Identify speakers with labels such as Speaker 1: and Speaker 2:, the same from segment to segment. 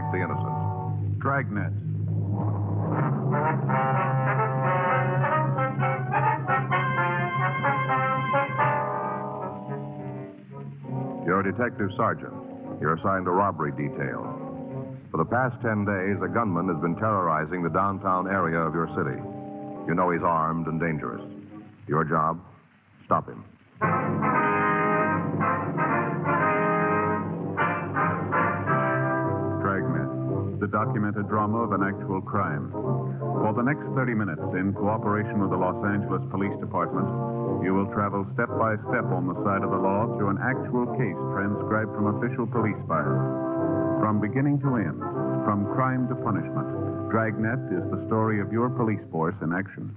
Speaker 1: protect the innocent.
Speaker 2: Dragnet.
Speaker 1: You're a detective sergeant. You're assigned to robbery detail. For the past 10 days, a gunman has been terrorizing the downtown area of your city. You know he's armed and dangerous. Your job? Stop him.
Speaker 2: Dragnet, the documented drama of an actual crime. For the next 30 minutes, in cooperation with the Los Angeles Police Department, you will travel step by step on the side of the law through an actual case transcribed from official police files. From beginning to end, from crime to punishment, Dragnet is the story of your police force in action.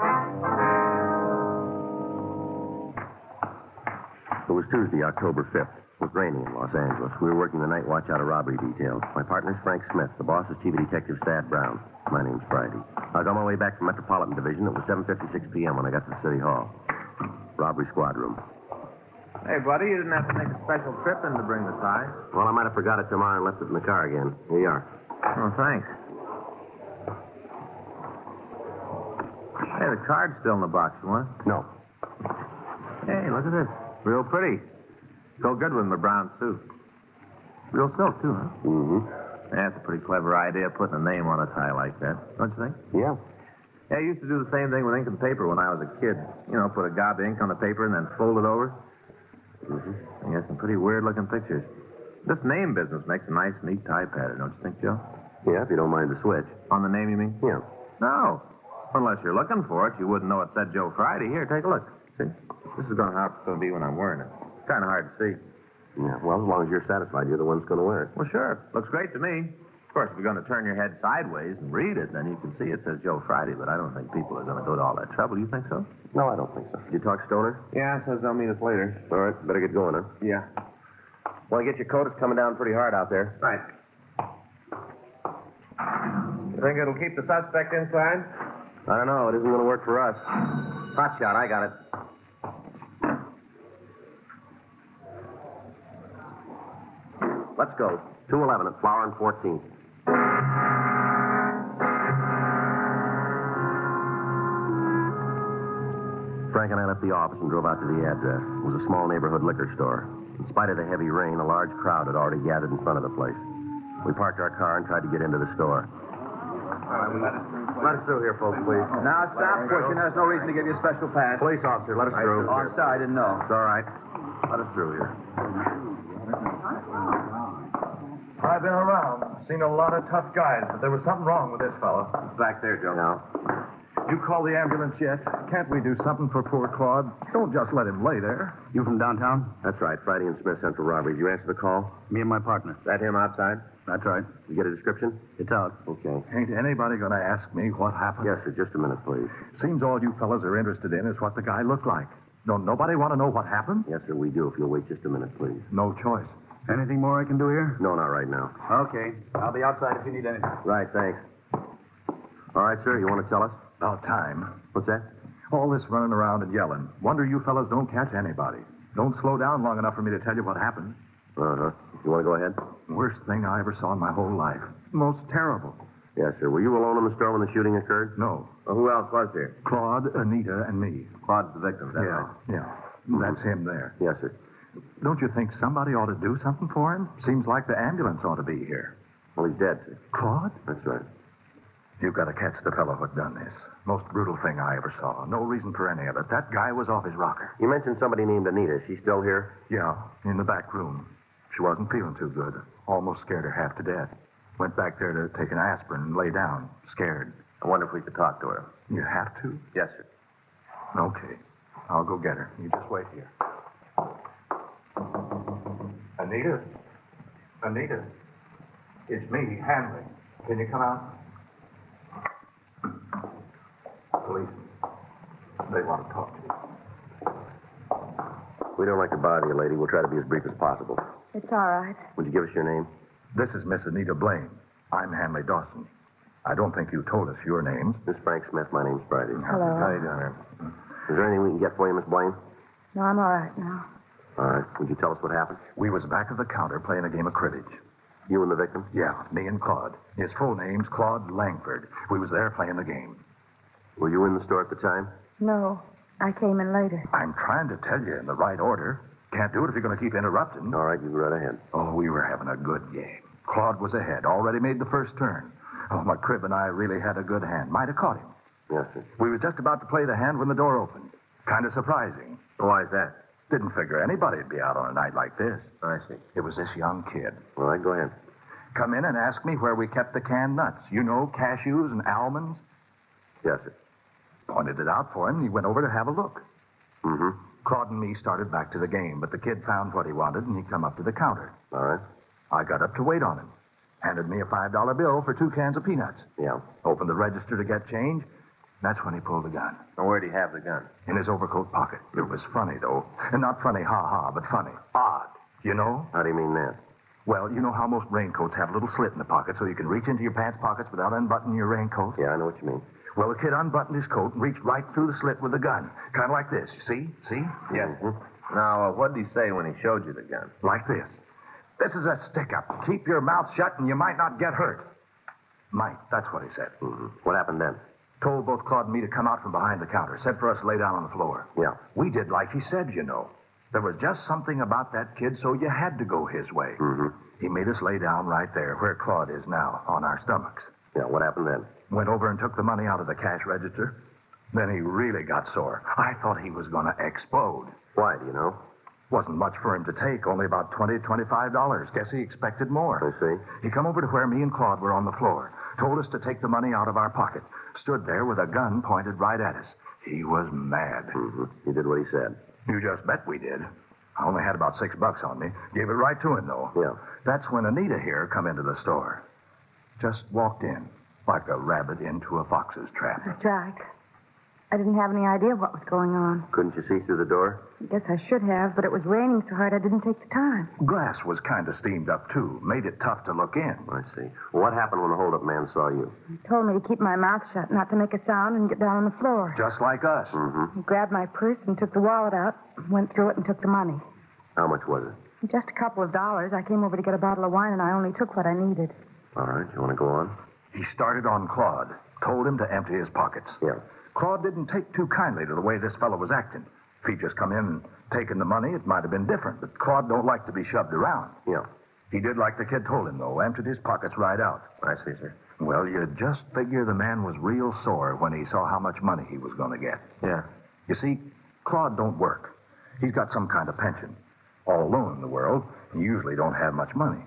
Speaker 3: It was Tuesday, October 5th. It was raining in Los Angeles. We were working the night watch out of robbery detail. My partner's Frank Smith. The boss is Chief Detective Thad Brown. My name's Friday. I was on my way back from Metropolitan Division. It was 7:56 p.m. when I got to City Hall. Robbery squad room.
Speaker 4: Hey, buddy, you didn't have to make a special trip in to bring the tie.
Speaker 3: Well, I might have forgot it tomorrow and left it in the car again. Here you are.
Speaker 4: Oh, thanks. Hey, the card's still in the box, you want?
Speaker 3: No.
Speaker 4: Hey, look at this. Real pretty. Go good with my brown suit. Real silk, too, huh?
Speaker 3: Mm-hmm.
Speaker 4: That's a pretty clever idea, putting a name on a tie like that. Don't you think?
Speaker 3: Yeah.
Speaker 4: Yeah, I used to do the same thing with ink and paper when I was a kid. You know, put a gob of ink on the paper and then fold it over.
Speaker 3: Mm-hmm.
Speaker 4: And get some pretty weird-looking pictures. This name business makes a nice, neat tie pattern, don't you think, Joe?
Speaker 3: Yeah, if you don't mind the switch.
Speaker 4: On the name, you mean?
Speaker 3: Yeah.
Speaker 4: No. Unless you're looking for it, you wouldn't know it said Joe Friday. Here, take a look. See? This is how it's going to be when I'm wearing it. It's kind of hard to see.
Speaker 3: Yeah, well, as long as you're satisfied, you're the one that's going to wear it.
Speaker 4: Well, sure. Looks great to me. Of course, if you're going to turn your head sideways and read it, then you can see it says Joe Friday, but I don't think people are going to go to all that trouble. You think so?
Speaker 3: No, I don't think so. Did you talk Stoner?
Speaker 4: Yeah, says they'll meet us later.
Speaker 3: All right, better get going, huh?
Speaker 4: Yeah.
Speaker 3: Want to get your coat? It's coming down pretty hard out there.
Speaker 4: Right. You think it'll keep the suspect inside?
Speaker 3: I don't know. It isn't going to work for us. Hot shot. I got it. Let's go. 211 at Flower and 14th. Frank and I left the office and drove out to the address. It was a small neighborhood liquor store. In spite of the heavy rain, a large crowd had already gathered in front of the place. We parked our car and tried to get into the store. Let us through here, folks, please.
Speaker 5: Now, stop pushing. There's no reason to give you a special pass.
Speaker 3: Police officer, let us through.
Speaker 5: Oh, I'm sorry. I didn't know.
Speaker 3: It's all right. Let us through here.
Speaker 6: I've been around. Seen a lot of tough guys, but there was something wrong with this fellow.
Speaker 3: Back there, Joe. No.
Speaker 6: You call the ambulance yet? Can't we do something for poor Claude? Don't just let him lay there.
Speaker 2: You from downtown?
Speaker 3: That's right. Friday and Smith Central Robberies. You answer the call?
Speaker 2: Me and my partner.
Speaker 3: That him outside?
Speaker 2: That's right.
Speaker 3: You get a description?
Speaker 2: It's out.
Speaker 3: Okay.
Speaker 6: Ain't anybody going to ask me what happened?
Speaker 3: Yes, sir. Just a minute, please.
Speaker 6: Seems all you fellas are interested in is what the guy looked like. Don't nobody want to know what happened?
Speaker 3: Yes, sir, we do. If you'll wait just a minute, please.
Speaker 6: No choice.
Speaker 2: Anything more I can do here?
Speaker 3: No, not right now.
Speaker 2: Okay. I'll be outside if you need anything.
Speaker 3: Right, thanks. All right, sir. You want to tell us?
Speaker 6: About time.
Speaker 3: What's that?
Speaker 6: All this running around and yelling. Wonder you fellas don't catch anybody. Don't slow down long enough for me to tell you what happened.
Speaker 3: Uh-huh. You want to go ahead?
Speaker 6: Worst thing I ever saw in my whole life. Most terrible.
Speaker 3: Yes, sir. Were you alone in the store when the shooting occurred?
Speaker 6: No.
Speaker 4: Well, who else was there?
Speaker 6: Claude, Anita, and me.
Speaker 4: Claude's the victim, is that right?
Speaker 6: Yeah. That's him there.
Speaker 3: Yes, sir.
Speaker 6: Don't you think somebody ought to do something for him? Seems like the ambulance ought to be here.
Speaker 3: Well, he's dead, sir.
Speaker 6: Claude?
Speaker 3: That's right.
Speaker 6: You've got to catch the fellow who done this. Most brutal thing I ever saw. No reason for any of it. That guy was off his rocker.
Speaker 3: You mentioned somebody named Anita. Is she still here?
Speaker 6: Yeah, in the back room. She wasn't feeling too good. Almost scared her half to death. Went back there to take an aspirin and lay down, scared.
Speaker 4: I wonder if we could talk to her.
Speaker 6: You have to?
Speaker 4: Yes, sir.
Speaker 6: Okay. I'll go get her. You just wait here. Anita? Anita? It's me, Hanley. Can you come out? Policeman. They want to talk to you.
Speaker 3: We don't like to bother you, lady. We'll try to be as brief as possible.
Speaker 7: It's all right.
Speaker 3: Would you give us your name?
Speaker 6: This is Miss Anita Blaine. I'm Hanley Dawson. I don't think you told us your names.
Speaker 3: Miss Frank Smith. My name's Friday.
Speaker 7: Hello.
Speaker 4: How you doing, Em?
Speaker 3: Is there anything we can get for you, Miss Blaine?
Speaker 7: No, I'm all right now.
Speaker 3: All right. Would you tell us what happened?
Speaker 6: We was back of the counter playing a game of cribbage.
Speaker 3: You and the victim?
Speaker 6: Yeah, me and Claude. His full name's Claude Langford. We was there playing the game.
Speaker 3: Were you in the store at the time?
Speaker 7: No, I came in later.
Speaker 6: I'm trying to tell you in the right order. Can't do it if you're going to keep interrupting.
Speaker 3: All right, you go right ahead.
Speaker 6: Oh, we were having a good game. Claude was ahead, already made the first turn. Oh, McCribb and I really had a good hand. Might have caught him.
Speaker 3: Yes, sir.
Speaker 6: We was just about to play the hand when the door opened. Kind of surprising.
Speaker 3: Why is that?
Speaker 6: Didn't figure anybody'd be out on a night like this.
Speaker 3: I see.
Speaker 6: It was this young kid.
Speaker 3: All right, go ahead.
Speaker 6: Come in and ask me where we kept the canned nuts. You know, cashews and almonds.
Speaker 3: Yes, sir.
Speaker 6: Pointed it out for him, and he went over to have a look.
Speaker 3: Mm-hmm.
Speaker 6: Claude and me started back to the game, but the kid found what he wanted, and he come up to the counter.
Speaker 3: All right.
Speaker 6: I got up to wait on him. Handed me a $5 bill for 2 cans of peanuts.
Speaker 3: Yeah.
Speaker 6: Opened the register to get change. That's when he pulled the gun.
Speaker 4: Now, where'd he have the gun?
Speaker 6: In his overcoat pocket. It was funny, though. And not funny, ha-ha, but funny. Odd. You know?
Speaker 3: How do you mean that?
Speaker 6: Well, you know how most raincoats have a little slit in the pocket so you can reach into your pants pockets without unbuttoning your raincoat?
Speaker 3: Yeah, I know what you mean.
Speaker 6: Well, the kid unbuttoned his coat and reached right through the slit with the gun. Kind of like this. See? See?
Speaker 4: Yes. Now, what did he say when he showed you the gun?
Speaker 6: Like this. This is a stick-up. Keep your mouth shut and you might not get hurt. Might. That's what he said.
Speaker 3: Mm-hmm. What happened then?
Speaker 6: Told both Claude and me to come out from behind the counter. Said for us to lay down on the floor.
Speaker 3: Yeah.
Speaker 6: We did like he said, you know. There was just something about that kid, so you had to go his way.
Speaker 3: Mm-hmm.
Speaker 6: He made us lay down right there, where Claude is now, on our stomachs.
Speaker 3: Yeah, what happened then?
Speaker 6: Went over and took the money out of the cash register. Then he really got sore. I thought he was going to explode.
Speaker 3: Why, do you know?
Speaker 6: Wasn't much for him to take, only about $20, $25. Guess he expected more.
Speaker 3: I see.
Speaker 6: He come over to where me and Claude were on the floor. Told us to take the money out of our pocket. Stood there with a gun pointed right at us. He was mad.
Speaker 3: Mm-hmm. You did what he said.
Speaker 6: You just bet we did. I only had about $6 on me. Gave it right to him, though.
Speaker 3: Yeah.
Speaker 6: That's when Anita here come into the store. Just walked in, like a rabbit into a fox's trap.
Speaker 7: That's right. I didn't have any idea what was going on.
Speaker 3: Couldn't you see through the door?
Speaker 7: I guess I should have, but it was raining so hard I didn't take the time.
Speaker 6: Glass was kind of steamed up, too. Made it tough to look in.
Speaker 3: I see. Well, what happened when the hold-up man saw you?
Speaker 7: He told me to keep my mouth shut, not to make a sound, and get down on the floor.
Speaker 6: Just like us.
Speaker 3: Mm-hmm.
Speaker 7: He grabbed my purse and took the wallet out, went through it and took the money.
Speaker 3: How much was it?
Speaker 7: Just a couple of dollars. I came over to get a bottle of wine, and I only took what I needed.
Speaker 3: All right, you want to go on?
Speaker 6: He started on Claude. Told him to empty his pockets.
Speaker 3: Yeah.
Speaker 6: Claude didn't take too kindly to the way this fellow was acting. If he'd just come in and taken the money, it might have been different. But Claude don't like to be shoved around.
Speaker 3: Yeah.
Speaker 6: He did like the kid told him, though. Emptied his pockets right out.
Speaker 3: I see, sir.
Speaker 6: Well, you'd just figure the man was real sore when he saw how much money he was going to get.
Speaker 3: Yeah.
Speaker 6: You see, Claude don't work. He's got some kind of pension. All alone in the world, he usually don't have much money.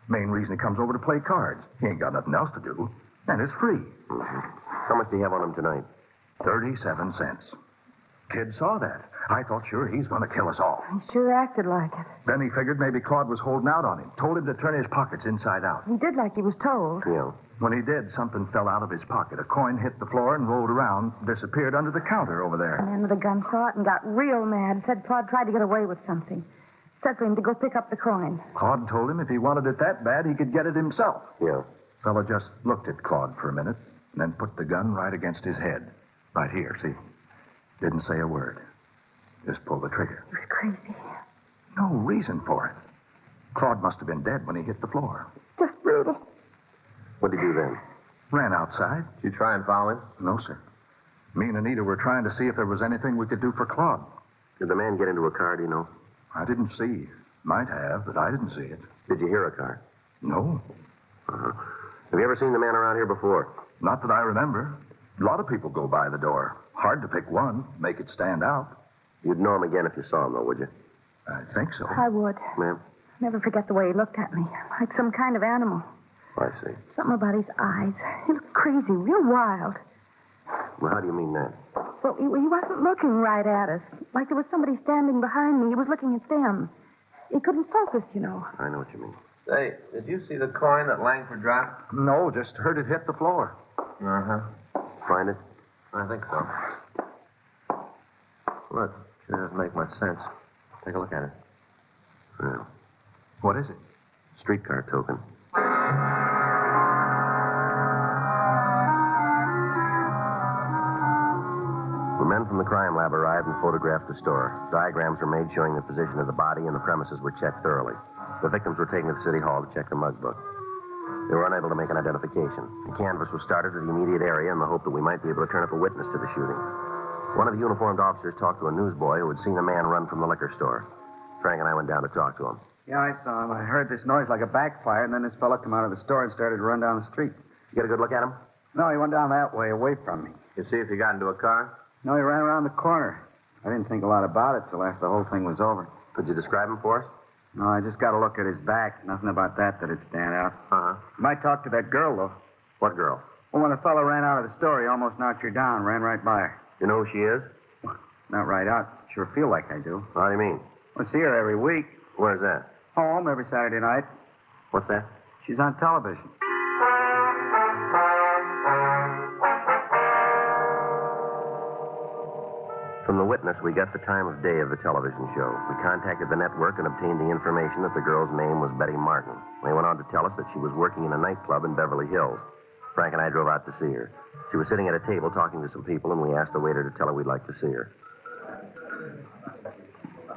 Speaker 6: Main reason he comes over to play cards. He ain't got nothing else to do. And it's free.
Speaker 3: Mm-hmm. How much do you have on him tonight?
Speaker 6: 37 cents. Kid saw that. I thought sure he's going to kill us all.
Speaker 7: He sure acted like it.
Speaker 6: Then he figured maybe Claude was holding out on him. Told him to turn his pockets inside out.
Speaker 7: He did like he was told.
Speaker 3: Yeah.
Speaker 6: When he did, something fell out of his pocket. A coin hit the floor and rolled around, disappeared under the counter over
Speaker 7: The
Speaker 6: there.
Speaker 7: man with the gun saw it and got real mad. Said Claude tried to get away with something. Said for him to go pick up the coin.
Speaker 6: Claude told him if he wanted it that bad, he could get it himself.
Speaker 3: Yeah.
Speaker 6: Fellow just looked at Claude for a minute, and then put the gun right against his head. Right here, see? Didn't say a word. Just pulled the trigger.
Speaker 7: He was crazy.
Speaker 6: No reason for it. Claude must have been dead when he hit the floor.
Speaker 7: Just brutal.
Speaker 3: What did you do then?
Speaker 6: Ran outside.
Speaker 4: Did you try and follow him?
Speaker 6: No, sir. Me and Anita were trying to see if there was anything we could do for Claude.
Speaker 3: Did the man get into a car, do you know?
Speaker 6: I didn't see. Might have, but I didn't see it.
Speaker 3: Did you hear a car?
Speaker 6: No.
Speaker 3: Uh-huh. Have you ever seen the man around here before?
Speaker 6: Not that I remember. A lot of people go by the door. Hard to pick one, make it stand out.
Speaker 3: You'd know him again if you saw him, though, would you?
Speaker 6: I think so.
Speaker 7: I would.
Speaker 3: Ma'am?
Speaker 7: Never forget the way he looked at me. Like some kind of animal.
Speaker 3: I see.
Speaker 7: Something about his eyes. He looked crazy, real wild.
Speaker 3: Well, how do you mean that?
Speaker 7: Well, he wasn't looking right at us. Like there was somebody standing behind me. He was looking at them. He couldn't focus, you know.
Speaker 3: I know what you mean.
Speaker 4: Say, did you see the coin that Langford dropped?
Speaker 6: No, just heard it hit the floor.
Speaker 4: Uh-huh.
Speaker 3: Find it?
Speaker 4: I think so. Look, sure doesn't make much sense. Take a look at it.
Speaker 3: Yeah.
Speaker 6: What is it?
Speaker 3: Streetcar token. The men from the crime lab arrived and photographed the store. Diagrams were made showing the position of the body, and the premises were checked thoroughly. The victims were taken to the city hall to check the mug book. They were unable to make an identification. A canvass was started to the immediate area in the hope that we might be able to turn up a witness to the shooting. One of the uniformed officers talked to a newsboy who had seen a man run from the liquor store. Frank and I went down to talk to him.
Speaker 5: Yeah, I saw him. I heard this noise like a backfire, and then this fella come out of the store and started to run down the street.
Speaker 3: You get a good look at him?
Speaker 5: No, he went down that way, away from me.
Speaker 4: You see if he got into a car?
Speaker 5: No, he ran around the corner. I didn't think a lot about it till after the whole thing was over.
Speaker 3: Could you describe him for us?
Speaker 5: No, I just got a look at his back. Nothing about that'd stand out.
Speaker 3: Uh-huh.
Speaker 5: You might talk to that girl, though.
Speaker 3: What girl?
Speaker 5: Well, when the fellow ran out of the store, he almost knocked her down, ran right by her.
Speaker 3: You know who she is?
Speaker 5: Not right out. Sure feel like I do.
Speaker 3: How do you mean?
Speaker 5: I see her every week.
Speaker 3: Where's that?
Speaker 5: Home every Saturday night.
Speaker 3: What's that?
Speaker 5: She's on television.
Speaker 3: From the witness, we got the time of day of the television show. We contacted the network and obtained the information that the girl's name was Betty Martin. They went on to tell us that she was working in a nightclub in Beverly Hills. Frank and I drove out to see her. She was sitting at a table talking to some people, and we asked the waiter to tell her we'd like to see her.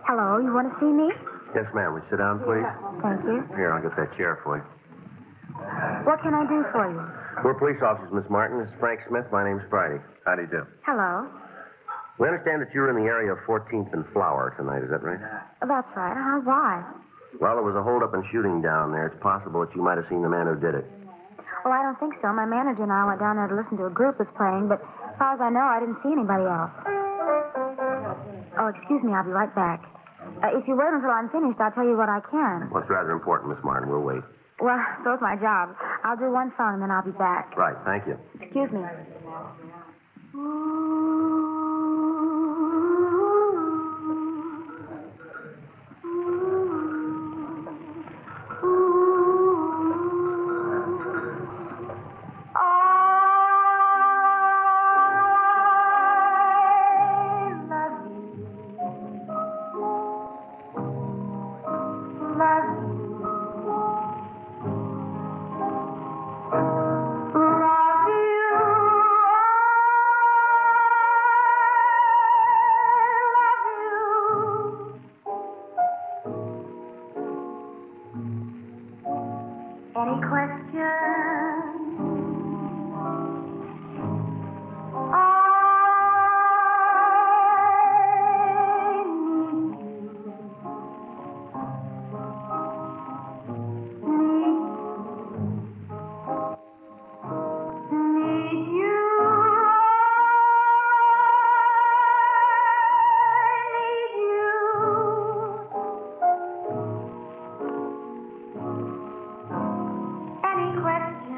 Speaker 7: Hello, you want to see me?
Speaker 3: Yes, ma'am. Would you sit down, please?
Speaker 7: Thank you.
Speaker 3: Here, I'll get that chair for you.
Speaker 7: What can I do for you?
Speaker 3: We're police officers, Miss Martin. This is Frank Smith. My name's Friday. How do you do?
Speaker 7: Hello.
Speaker 3: We understand that you're in the area of 14th and Flower tonight. Is that right?
Speaker 7: That's right. Why?
Speaker 3: Well, there was a hold-up and shooting down there. It's possible that you might have seen the man who did it.
Speaker 7: Oh, I don't think so. My manager and I went down there to listen to a group that's playing, but as far as I know, I didn't see anybody else. Oh, excuse me. I'll be right back. If you wait until I'm finished, I'll tell you what I can.
Speaker 3: Well, it's rather important, Miss Martin. We'll wait.
Speaker 7: Well, so's my job. I'll do one song, and then I'll be back.
Speaker 3: Right. Thank you.
Speaker 7: Excuse me. Any questions?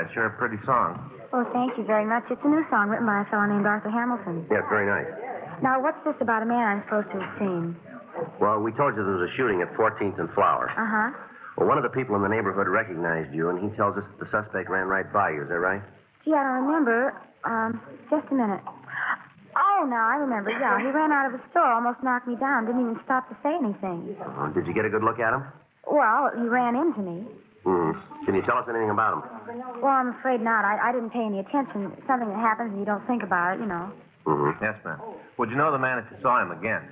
Speaker 3: That's sure a pretty song.
Speaker 7: Oh, thank you very much. It's a new song written by a fellow named Arthur Hamilton.
Speaker 3: Yeah, it's very nice.
Speaker 7: Now, what's this about a man I'm supposed to have seen?
Speaker 3: Well, we told you there was a shooting at 14th and Flower.
Speaker 7: Uh-huh.
Speaker 3: Well, one of the people in the neighborhood recognized you, and he tells us that the suspect ran right by you. Is that right?
Speaker 7: Gee, I don't remember. Just a minute. Oh, now I remember. Yeah, he ran out of the store, almost knocked me down, didn't even stop to say anything.
Speaker 3: Did you get a good look at him?
Speaker 7: Well, he ran into me.
Speaker 3: Can you tell us anything about him?
Speaker 7: Well, I'm afraid not. I didn't pay any attention. It's something that happens and you don't think about it, you know.
Speaker 3: Mm-hmm.
Speaker 4: Yes, ma'am. Would you know the man if you saw him again?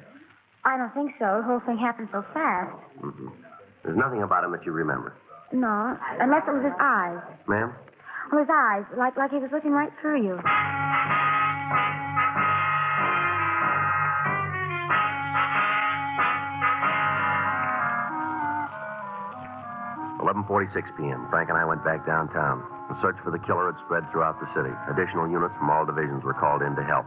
Speaker 7: I don't think so. The whole thing happened so fast.
Speaker 3: Mm-hmm. There's nothing about him that you remember.
Speaker 7: No, unless it was his eyes.
Speaker 3: Ma'am?
Speaker 7: Well, his eyes, like he was looking right through you.
Speaker 3: 11:46 p.m. Frank and I went back downtown. The search for the killer had spread throughout the city. Additional units from all divisions were called in to help.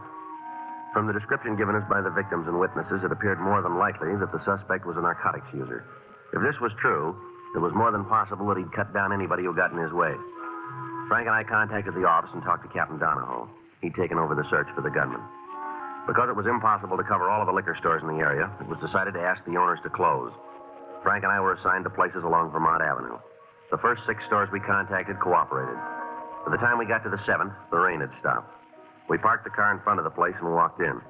Speaker 3: From the description given us by the victims and witnesses, it appeared more than likely that the suspect was a narcotics user. If this was true, it was more than possible that he'd cut down anybody who got in his way. Frank and I contacted the office and talked to Captain Donahoe. He'd taken over the search for the gunman. Because it was impossible to cover all of the liquor stores in the area, it was decided to ask the owners to close. Frank and I were assigned to places along Vermont Avenue. The first 6 stores we contacted cooperated. By the time we got to the 7th, the rain had stopped. We parked the car in front of the place and walked in.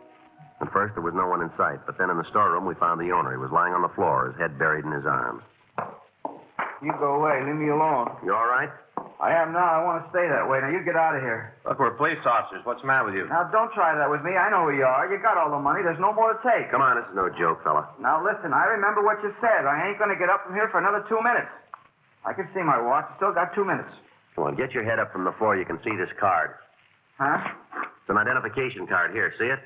Speaker 3: At first, there was no one in sight, but then in the storeroom, we found the owner. He was lying on the floor, his head buried in his arms.
Speaker 5: You go away. Leave me alone.
Speaker 3: You all right?
Speaker 5: I am now. I want to stay that way. Now, you get out of here.
Speaker 4: Look, we're police officers. What's the matter with you?
Speaker 5: Now, don't try that with me. I know who you are. You got all the money. There's no more to take.
Speaker 3: Come on, this is no joke, fella.
Speaker 5: Now, listen. I remember what you said. I ain't going to get up from here for another 2 minutes. I can see my watch. Still got 2 minutes.
Speaker 3: Come on, get your head up from the floor. You can see this card.
Speaker 5: Huh?
Speaker 3: It's an identification card. Here, see it?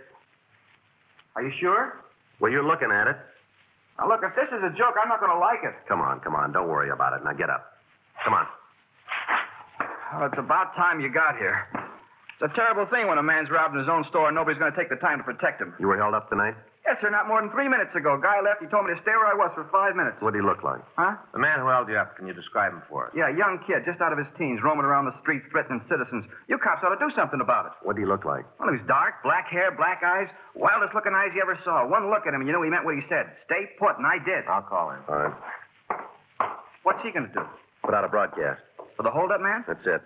Speaker 5: Are you sure?
Speaker 3: Well, you're looking at it.
Speaker 5: Now, look, if this is a joke, I'm not going to like it.
Speaker 3: Come on. Don't worry about it. Now, get up. Come on.
Speaker 5: Oh, it's about time you got here. It's a terrible thing when a man's robbing his own store and nobody's going to take the time to protect him.
Speaker 3: You were held up tonight?
Speaker 5: Yes, sir, not more than 3 minutes ago. Guy left. He told me to stay where I was for 5 minutes.
Speaker 3: What did he look like?
Speaker 5: Huh?
Speaker 4: The man who held you up, can you describe him for us?
Speaker 5: Yeah, young kid, just out of his teens, roaming around the streets, threatening citizens. You cops ought to do something about it.
Speaker 3: What did he look like?
Speaker 5: Well, he was dark, black hair, black eyes, wildest looking eyes you ever saw. One look at him, and you know he meant what he said. Stay put, and I did.
Speaker 4: I'll call him.
Speaker 3: All right.
Speaker 5: What's he going to do?
Speaker 3: Put out a broadcast.
Speaker 5: For the holdup man?
Speaker 3: That's it.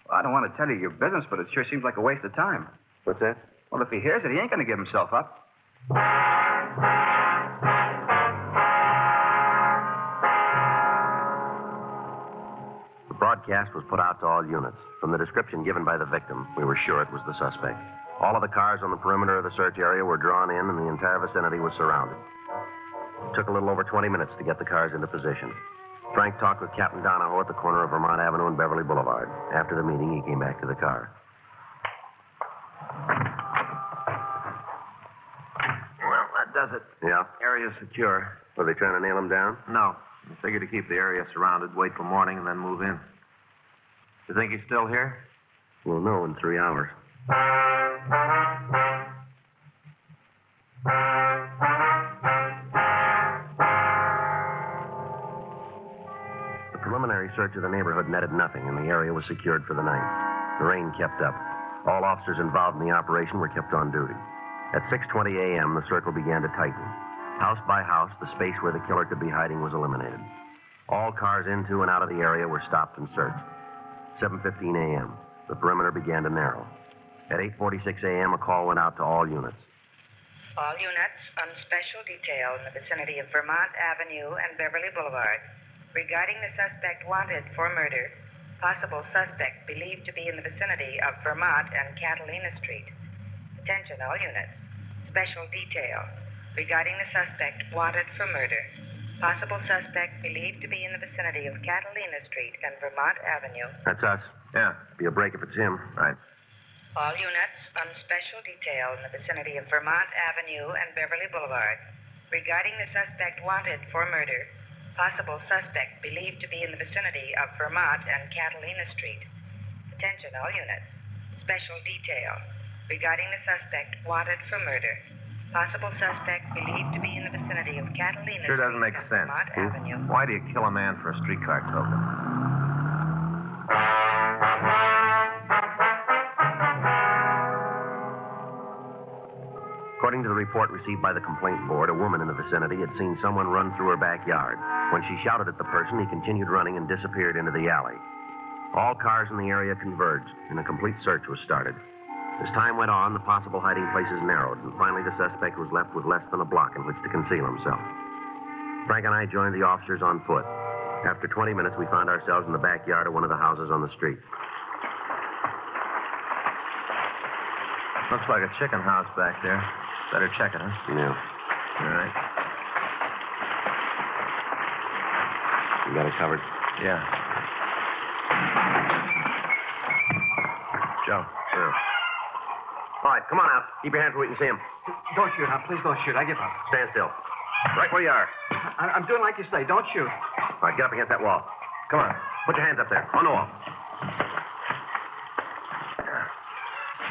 Speaker 5: Well, I don't want to tell you your business, but it sure seems like a waste of time.
Speaker 3: What's that?
Speaker 5: Well, if he hears it, he ain't going to give himself up.
Speaker 3: The broadcast was put out to all units. From the description given by the victim, we were sure it was the suspect. All of the cars on the perimeter of the search area were drawn in, and the entire vicinity was surrounded. It took a little over 20 minutes to get the cars into position. Frank talked with Captain Donahoe at the corner of Vermont Avenue and Beverly Boulevard. After the meeting, he came back to the car.
Speaker 4: Well, that does it.
Speaker 3: Yeah?
Speaker 4: Area secure.
Speaker 3: Were they trying to nail him down?
Speaker 4: No. We figured to keep the area surrounded, wait till morning, and then move in. You think he's still here?
Speaker 3: We'll know in 3 hours. The preliminary search of the neighborhood netted nothing, and the area was secured for the night. The rain kept up. All officers involved in the operation were kept on duty. At 6:20 a.m., the circle began to tighten. House by house, the space where the killer could be hiding was eliminated. All cars into and out of the area were stopped and searched. 7:15 a.m., the perimeter began to narrow. At 8:46 a.m., a call went out to all units.
Speaker 8: All units on special detail in the vicinity of Vermont Avenue and Beverly Boulevard regarding the suspect wanted for murder. Possible suspect believed to be in the vicinity of Vermont and Catalina Street. Attention, all units. Special detail regarding the suspect wanted for murder. Possible suspect believed to be in the vicinity of Catalina Street and Vermont Avenue.
Speaker 3: That's us.
Speaker 4: Yeah.
Speaker 3: Be a break if it's him.
Speaker 4: Right.
Speaker 8: All units on special detail in the vicinity of Vermont Avenue and Beverly Boulevard regarding the suspect wanted for murder. Possible suspect believed to be in the vicinity of Vermont and Catalina Street. Attention, all units. Special detail regarding the suspect wanted for murder. Possible suspect believed to be in the vicinity of Catalina
Speaker 4: Sure doesn't
Speaker 8: Street
Speaker 4: make
Speaker 8: and
Speaker 4: sense.
Speaker 8: Vermont Avenue.
Speaker 4: Why do you kill a man for a streetcar token?
Speaker 3: According to the report received by the complaint board, a woman in the vicinity had seen someone run through her backyard. When she shouted at the person, he continued running and disappeared into the alley. All cars in the area converged, and a complete search was started. As time went on, the possible hiding places narrowed, and finally the suspect was left with less than a block in which to conceal himself. Frank and I joined the officers on foot. After 20 minutes, we found ourselves in the backyard of one of the houses on the street.
Speaker 4: Looks like a chicken house back there. Better check it, huh?
Speaker 3: Yeah. All right. You got it covered?
Speaker 4: Yeah. Joe.
Speaker 3: Yeah. All right, come on out. Keep your hands where we can see him.
Speaker 5: Don't shoot, now. Please don't shoot. I give up.
Speaker 3: Stand still. Right where you are.
Speaker 5: I'm doing like you say. Don't shoot.
Speaker 3: All right, get up against that wall. Come on. Put your hands up there. On the wall.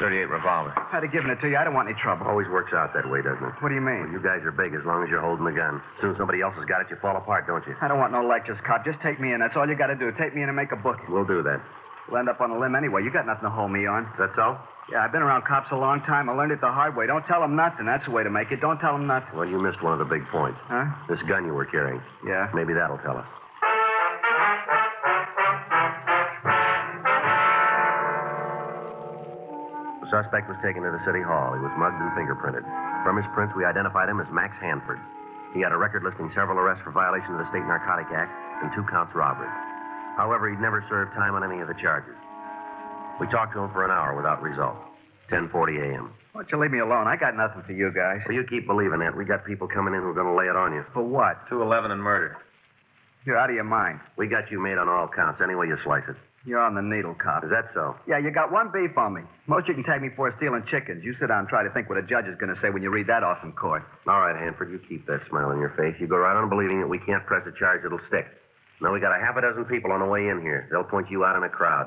Speaker 4: .38 revolver.
Speaker 5: I'd have given it to you. I don't want any trouble.
Speaker 3: Always works out that way, doesn't it?
Speaker 5: What do you mean?
Speaker 3: Well, you guys are big as long as you're holding the gun. As soon as somebody else has got it, you fall apart, don't you?
Speaker 5: I don't want no lectures, cop. Just take me in. That's all you got to do. Take me in and make a booking.
Speaker 3: We'll do that.
Speaker 5: We'll end up on a limb anyway. You got nothing to hold me on.
Speaker 3: Is that so?
Speaker 5: Yeah, I've been around cops a long time. I learned it the hard way. Don't tell them nothing. That's the way to make it. Don't tell them nothing.
Speaker 3: Well, you missed one of the big points.
Speaker 5: Huh?
Speaker 3: This gun you were carrying.
Speaker 5: Yeah.
Speaker 3: Maybe that'll tell us. The suspect was taken to the city hall. He was mugged and fingerprinted. From his prints, we identified him as Max Hanford. He had a record listing several arrests for violation of the State Narcotic Act and 2 counts robbery. However, he'd never served time on any of the charges. We talked to him for an hour without result. 10:40 a.m.
Speaker 5: Why don't you leave me alone? I got nothing for you guys.
Speaker 3: Well, you keep believing that. We got people coming in who are going to lay it on you.
Speaker 5: For what?
Speaker 4: 211 and murder.
Speaker 5: You're out of your mind.
Speaker 3: We got you made on all counts, any way you slice it.
Speaker 5: You're on the needle, cop.
Speaker 3: Is that so?
Speaker 5: Yeah, you got one beef on me. Most you can take me for is stealing chickens. You sit down and try to think what a judge is going to say when you read that off in court.
Speaker 3: All right, Hanford, you keep that smile on your face. You go right on believing that we can't press a charge that'll stick. Now, we got a half a dozen people on the way in here. They'll point you out in a crowd.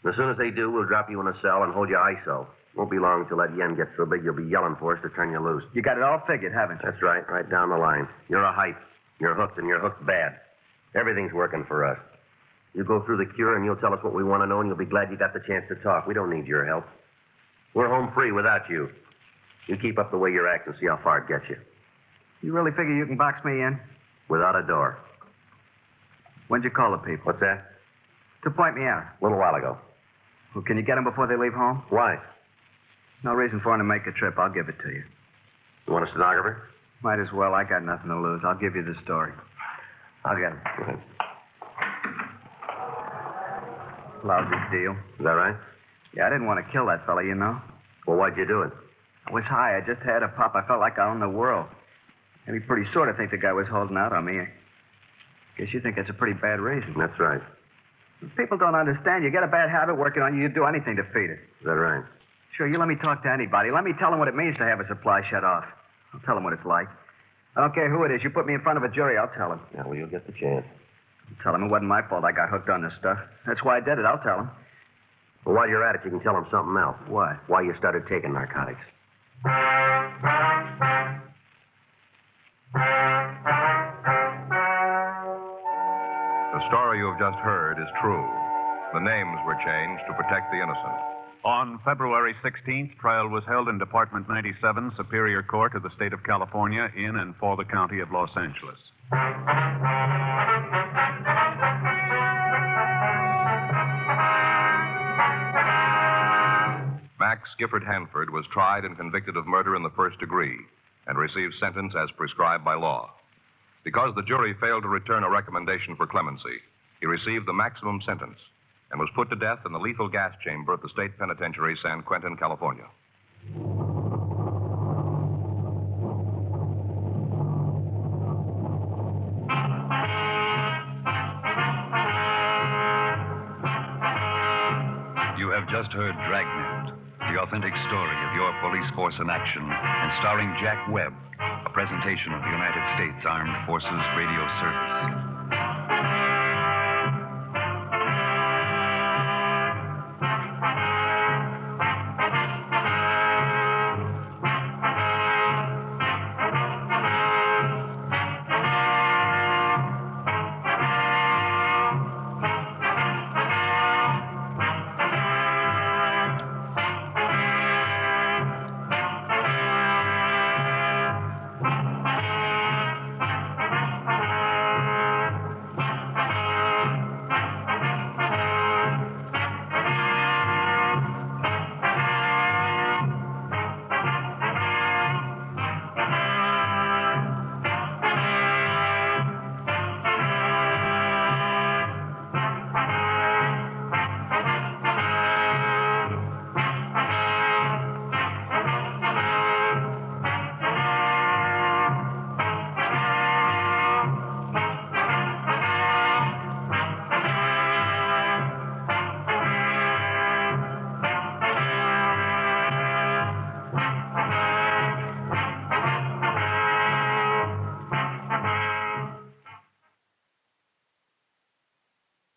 Speaker 3: And as soon as they do, we'll drop you in a cell and hold you ISO. Won't be long till that yen gets so big you'll be yelling for us to turn you loose.
Speaker 5: You got it all figured, haven't you?
Speaker 3: That's right down the line. You're a hype. You're hooked, and you're hooked bad. Everything's working for us. You go through the cure, and you'll tell us what we want to know, and you'll be glad you got the chance to talk. We don't need your help. We're home free without you. You keep up the way you're acting, see how far it gets you.
Speaker 5: You really figure you can box me in?
Speaker 3: Without a door.
Speaker 5: When'd you call the people?
Speaker 3: What's that?
Speaker 5: To point me out.
Speaker 3: A little while ago.
Speaker 5: Well, can you get them before they leave home?
Speaker 3: Why?
Speaker 5: No reason for them to make a trip. I'll give it to you.
Speaker 3: You want a stenographer?
Speaker 5: Might as well. I got nothing to lose. I'll give you the story.
Speaker 3: I'll get him. Go ahead.
Speaker 5: Lousy deal.
Speaker 3: Is that right?
Speaker 5: Yeah, I didn't want to kill that fella, you know.
Speaker 3: Well, why'd you do it?
Speaker 5: I was high. I just had a pop. I felt like I owned the world. Maybe pretty sure to think the guy was holding out on me. I guess you think that's a pretty bad reason.
Speaker 3: That's right.
Speaker 5: People don't understand. You get a bad habit working on you, you'd do anything to feed it.
Speaker 3: Is that right?
Speaker 5: Sure, you let me talk to anybody. Let me tell them what it means to have a supply shut off. I'll tell them what it's like. I don't care who it is. You put me in front of a jury, I'll tell them.
Speaker 3: Yeah, well, you'll get the chance.
Speaker 5: I'll tell them it wasn't my fault I got hooked on this stuff. That's why I did it. I'll tell them.
Speaker 3: Well, while you're at it, you can tell them something else.
Speaker 5: What?
Speaker 3: Why you started taking narcotics.
Speaker 1: The story you have just heard is true. The names were changed to protect the innocent.
Speaker 2: On February 16th, trial was held in Department 97, Superior Court of the State of California, in and for the County of Los Angeles.
Speaker 1: Max Gifford Hanford was tried and convicted of murder in the first degree and received sentence as prescribed by law. Because the jury failed to return a recommendation for clemency, he received the maximum sentence and was put to death in the lethal gas chamber at the State Penitentiary, San Quentin, California.
Speaker 9: You have just heard Dragnet, the authentic story of your police force in action, and starring Jack Webb, a presentation of the United States Armed Forces Radio Service.
Speaker 1: Dragnet.